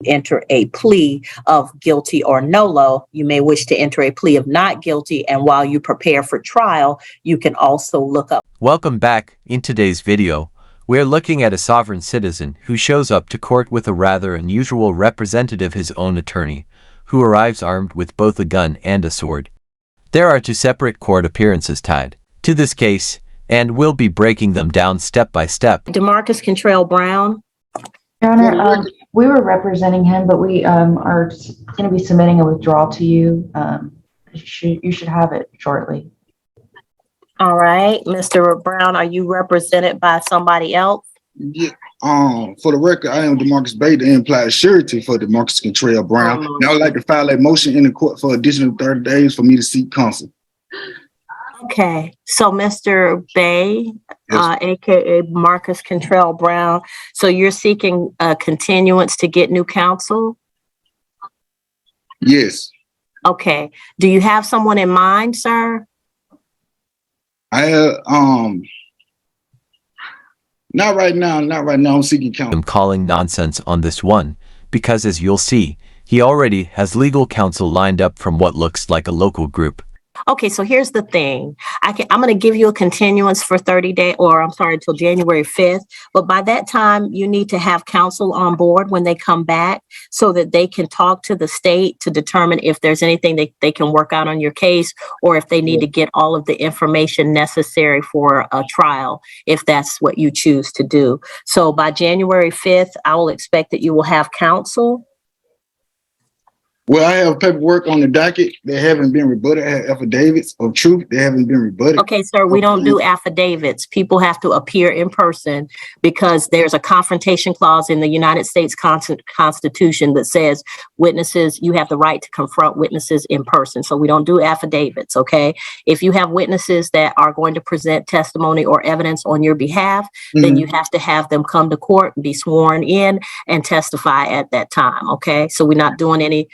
enter a plea of guilty or nolo. You may wish to enter a plea of not guilty, and while you prepare for trial, you can also look up. Welcome back. In today's video, we're looking at a sovereign citizen who shows up to court with a rather unusual representative, his own attorney, who arrives armed with both a gun and a sword. There are two separate court appearances tied to this case, and we'll be breaking them down step by step. DeMarcus Cantrell Brown. Your Honor, we were representing him, but we are going to be submitting a withdrawal to you. You should have it shortly. All right, Mr. Brown, are you represented by somebody else? Yeah. For the record, I am DeMarcus Bay, the implied surety for DeMarcus Cantrell Brown. And I would like to file a motion in the court for additional 30 days for me to seek counsel. Okay, so Mr. Bay, Yes. aka Marcus Cantrell Brown, so you're seeking a continuance to get new counsel? Yes. Okay, do you have someone in mind, sir? I not right now. I'm seeking counsel. I'm calling nonsense on this one, because as you'll see, he already has legal counsel lined up from what looks like a local group. Okay, so here's the thing. I'm going to give you a continuance for 30 days, or I'm sorry, until January 5th. But by that time, you need to have counsel on board when they come back so that they can talk to the state to determine if there's anything they can work out on your case, or if they need to get all of the information necessary for a trial, if that's what you choose to do. So by January 5th, I will expect that you will have counsel. Well, I have paperwork on the docket that haven't been rebutted. I have affidavits of truth that haven't been rebutted. Okay, sir, we don't do affidavits. People have to appear in person because there's a confrontation clause in the United States Constitution that says witnesses, you have the right to confront witnesses in person. So we don't do affidavits, okay? If you have witnesses that are going to present testimony or evidence on your behalf, then you have to have them come to court and be sworn in and testify at that time, okay? So we're not doing any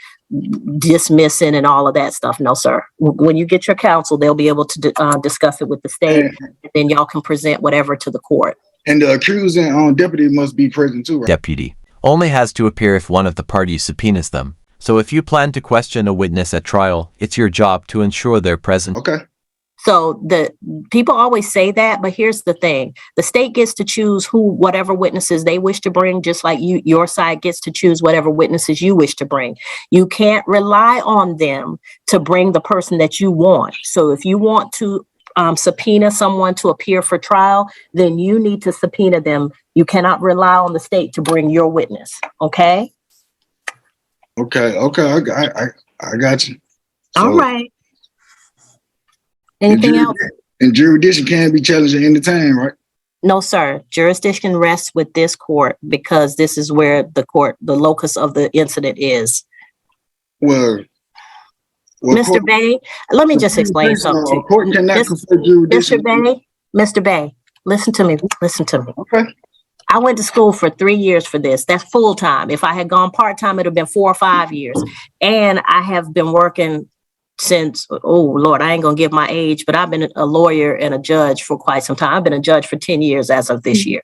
dismissing and all of that stuff. No, sir. When you get your counsel, they'll be able to discuss it with the state, and then y'all can present whatever to the court. And the accusing deputy must be present too, right? Deputy only has to appear if one of the parties subpoenas them. So if you plan to question a witness at trial, it's your job to ensure they're present. Okay. So the people always say that, but here's the thing. The state gets to choose whatever witnesses they wish to bring, just like your side gets to choose whatever witnesses you wish to bring. You can't rely on them to bring the person that you want. So if you want to subpoena someone to appear for trial, then you need to subpoena them. You cannot rely on the state to bring your witness. Okay? Okay. I got you. So, all right. Anything else? And jurisdiction can be challenged at any time, right? No, sir. Jurisdiction rests with this court because this is where the locus of the incident is. Well, Mr. Bay, let me just explain something to you. Court cannot confer jurisdiction. Mr. Bay, listen to me. Okay. I went to school for 3 years for this. That's full time. If I had gone part time, it would have been 4 or 5 years. And I have been working since, oh Lord, I ain't gonna give my age, but I've been a lawyer and a judge for quite some time. I've been a judge for 10 years as of this year.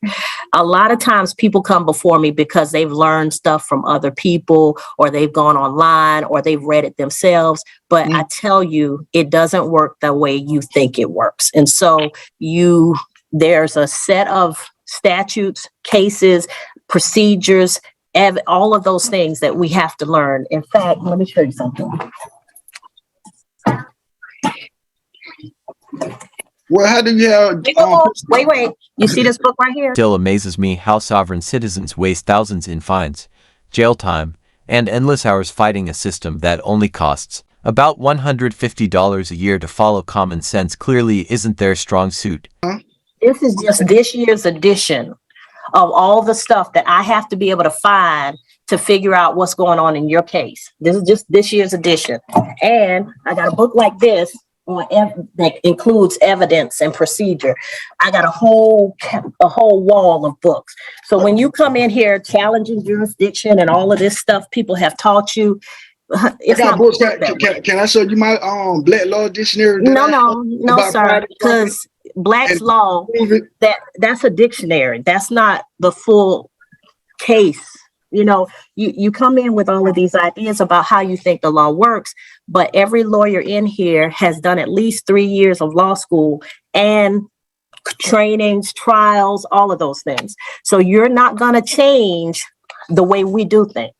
A lot of times people come before me because they've learned stuff from other people, or they've gone online, or they've read it themselves. But I tell you, it doesn't work the way you think it works. And so there's a set of statutes, cases, procedures, all of those things that we have to learn. In fact, let me show you something. Well, how do you have... Wait. You see this book right here? Still amazes me how sovereign citizens waste thousands in fines, jail time, and endless hours fighting a system that only costs about $150 a year to follow. Common sense clearly isn't their strong suit. This is just this year's edition of all the stuff that I have to be able to find to figure out what's going on in your case. This is just this year's edition. And I got a book like this that includes evidence and procedure. I got a whole wall of books. So when you come in here challenging jurisdiction and all of this stuff people have taught you, it's not books. Can I show you my Black Law Dictionary? No, sir. Because Black's Law, that's a dictionary. That's not the full case You know, you come in with all of these ideas about how you think the law works, but every lawyer in here has done at least 3 years of law school and trainings, trials, all of those things. So you're not going to change the way we do things.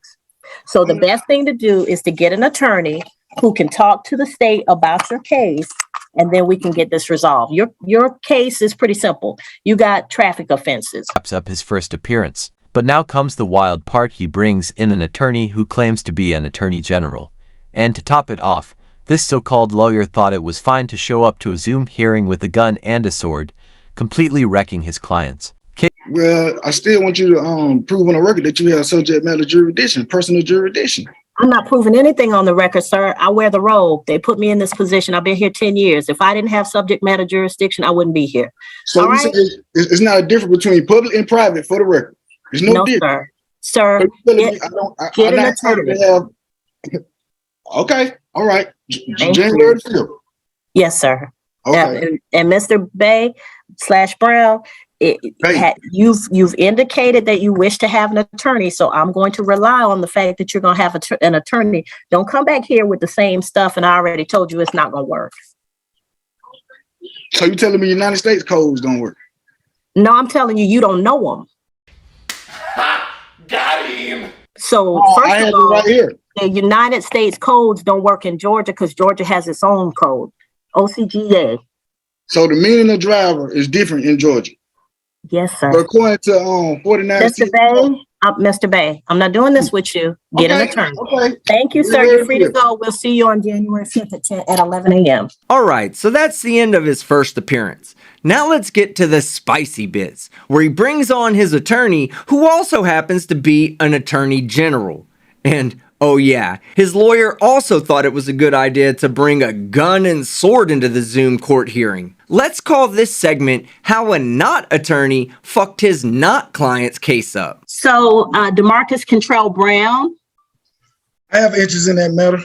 So the best thing to do is to get an attorney who can talk to the state about your case, and then we can get this resolved. Your case is pretty simple. You got traffic offenses. Wraps up his first appearance. But now comes the wild part. He brings in an attorney who claims to be an attorney general. And to top it off, this so-called lawyer thought it was fine to show up to a Zoom hearing with a gun and a sword, completely wrecking his clients. Well, I still want you to prove on the record that you have subject matter jurisdiction, personal jurisdiction. I'm not proving anything on the record, sir. I wear the robe. They put me in this position. I've been here 10 years. If I didn't have subject matter jurisdiction, I wouldn't be here. So All you right? say it's not a difference between public and private for the record. There's no difference. Sir. So Sir, you telling me get I'm an not trying attorney. to have. Okay, all right. Thank January you. 5th. Yes, sir. Okay. And Mr. Bay / Brown, you've indicated that you wish to have an attorney, so I'm going to rely on the fact that you're going to have an attorney. Don't come back here with the same stuff, and I already told you it's not going to work. So you telling me United States codes don't work? No, I'm telling you, you don't know them. Got him. So I first have of it all, right here. the United States codes don't work in Georgia because Georgia has its own code, OCGA. So the meaning of driver is different in Georgia. Yes, sir. But according to 49 Mr. Bay, I'm not doing this with you. Get an attorney. Okay. Thank you, sir. You're free to go. We'll see you on January 5th at 11 a.m. All right, so that's the end of his first appearance. Now let's get to the spicy bits, where he brings on his attorney, who also happens to be an attorney general. And oh yeah, his lawyer also thought it was a good idea to bring a gun and sword into the Zoom court hearing. Let's call this segment How a Not Attorney Fucked His Not Client's Case Up. So, DeMarcus Contrell Brown. I have interest in that matter.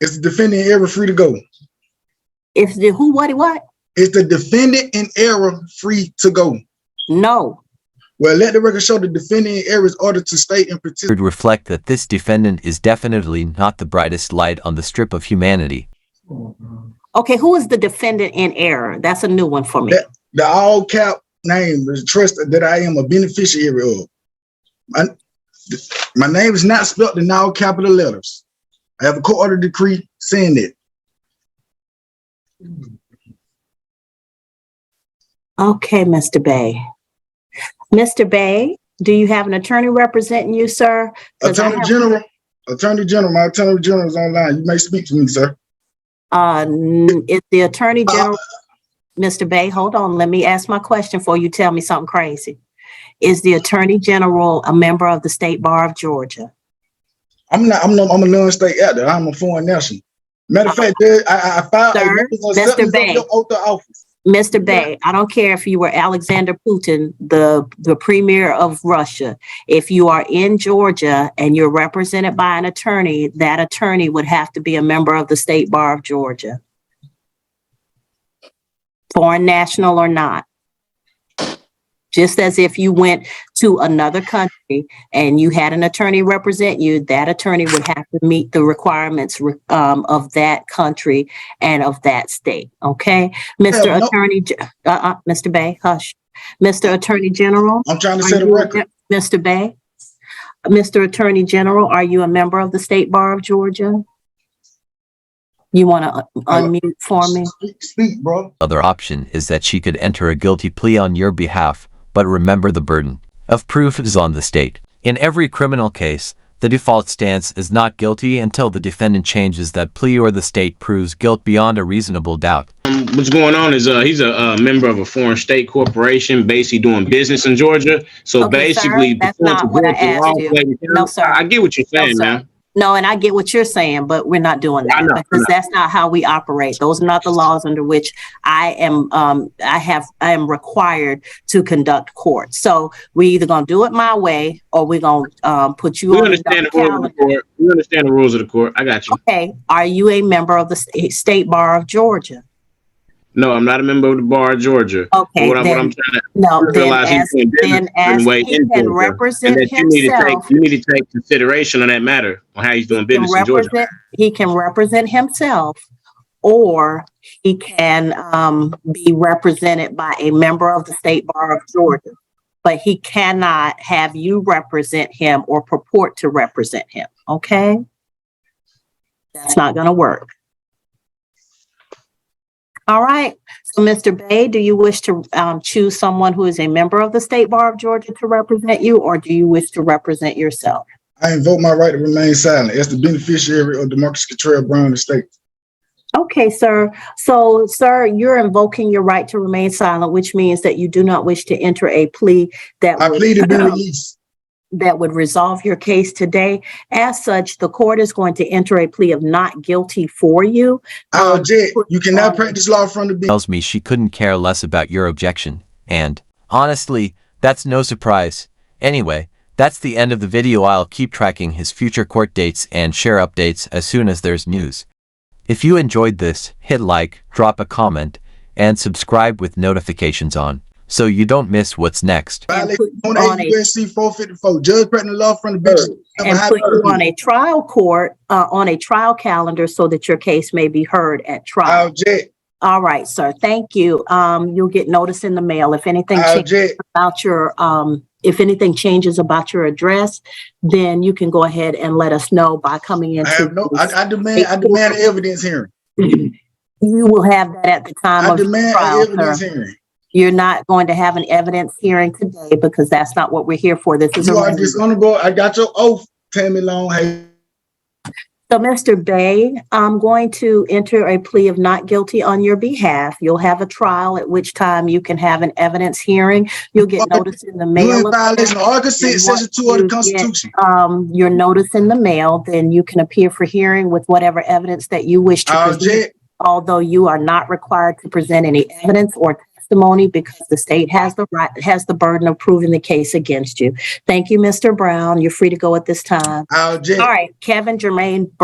Is the defendant ever free to go? If the who, what? Is the defendant in error free to go? No. Well, let the record show the defendant in error is ordered to state and participate. Would reflect that this defendant is definitely not the brightest light on the strip of humanity. Okay, who is the defendant in error? That's a new one for me. The all cap name is trust that I am a beneficiary of. My name is not spelled in all capital letters. I have a court order decree saying that. Okay, Mr. Bay. Mr. Bay, do you have an attorney representing you, sir? Attorney General, my Attorney General is online. You may speak to me, sir. Is the Attorney General, Mr. Bay, hold on, let me ask my question before you tell me something crazy. Is the Attorney General a member of the State Bar of Georgia? I'm a non-state actor. I'm a foreign national. Matter of fact, I filed Mr. Bay. oath of office. Mr. Bay, I don't care if you were Alexander Putin, the premier of Russia. If you are in Georgia and you're represented by an attorney, that attorney would have to be a member of the State Bar of Georgia. Foreign national or not. Just as if you went to another country and you had an attorney represent you, that attorney would have to meet the requirements of that country and of that state. Okay, Mr. Mr. Bay, hush. Mr. Attorney General. I'm trying to set a record. Mr. Bay, Mr. Attorney General, are you a member of the State Bar of Georgia? You want to unmute for me? Speak, bro. Other option is that she could enter a guilty plea on your behalf, but remember the burden of proof is on the state. In every criminal case, the default stance is not guilty until the defendant changes that plea or the state proves guilt beyond a reasonable doubt. What's going on is he's a member of a foreign state corporation, basically doing business in Georgia. So Okay, basically, sir, that's not what I asked you. No, sir. I get what you're saying, No, sir. man. No, and I get what you're saying, but we're not doing that because that's not how we operate. Those are not the laws under which I am required to conduct court. So we either gonna do it my way or we're gonna put you on the calendar. We understand the rules of the court. I got you. Okay, are you a member of the State Bar of Georgia? No, I'm not a member of the bar of Georgia. Okay, What I'm then, trying to no, then realize, he's as, doing business then a certain as way he in can Georgia, and represent that you himself, need to take consideration on that matter on how he's doing business in Georgia. he can represent himself, or he can be represented by a member of the State Bar of Georgia. But he cannot have you represent him or purport to represent him, okay? That's not gonna work. All right, so Mr. Bay, do you wish to choose someone who is a member of the State Bar of Georgia to represent you, or do you wish to represent yourself? I invoke my right to remain silent as the beneficiary of Demarcus Cottrell Brown estate. Okay, sir. So, sir, you're invoking your right to remain silent, which means that you do not wish to enter a plea that I plead to be released. that would resolve your case today. As such, the court is going to enter a plea of not guilty for you. I object. You cannot practice law from the bench. Tells me she couldn't care less about your objection. And, honestly, that's no surprise. Anyway, that's the end of the video. I'll keep tracking his future court dates and share updates as soon as there's news. If you enjoyed this, hit like, drop a comment, and subscribe with notifications on, so you don't miss what's next. Violation on USC 454. Judge practicing law from the bench. And put you on a trial court, on a trial calendar so that your case may be heard at I trial. object. All right, sir. Thank you. You'll get notice in the mail. If anything I changes object. about your, if anything changes about your address, then you can go ahead and let us know by coming I have into. no. I demand evidence hearing. You will have that at the time I of the demand trial, evidence sir. hearing. You're not going to have an evidence hearing today because that's not what we're here for. This is You are a. dishonorable. I got your oath, Tammy Long. Hey. So, Mr. Bay, I'm going to enter a plea of not guilty on your behalf. You'll have a trial at which time you can have an evidence hearing. You'll get notice in the mail. You in violation of Article 6, Section 2 of the Constitution. Your notice in the mail, then you can appear for hearing with whatever evidence that you wish to I present. object. Although you are not required to present any evidence or testimony because the state has the burden of proving the case against you. Thank you, Mr. Brown. You're free to go at this time. I object. All right, Kevin Jermaine Burke.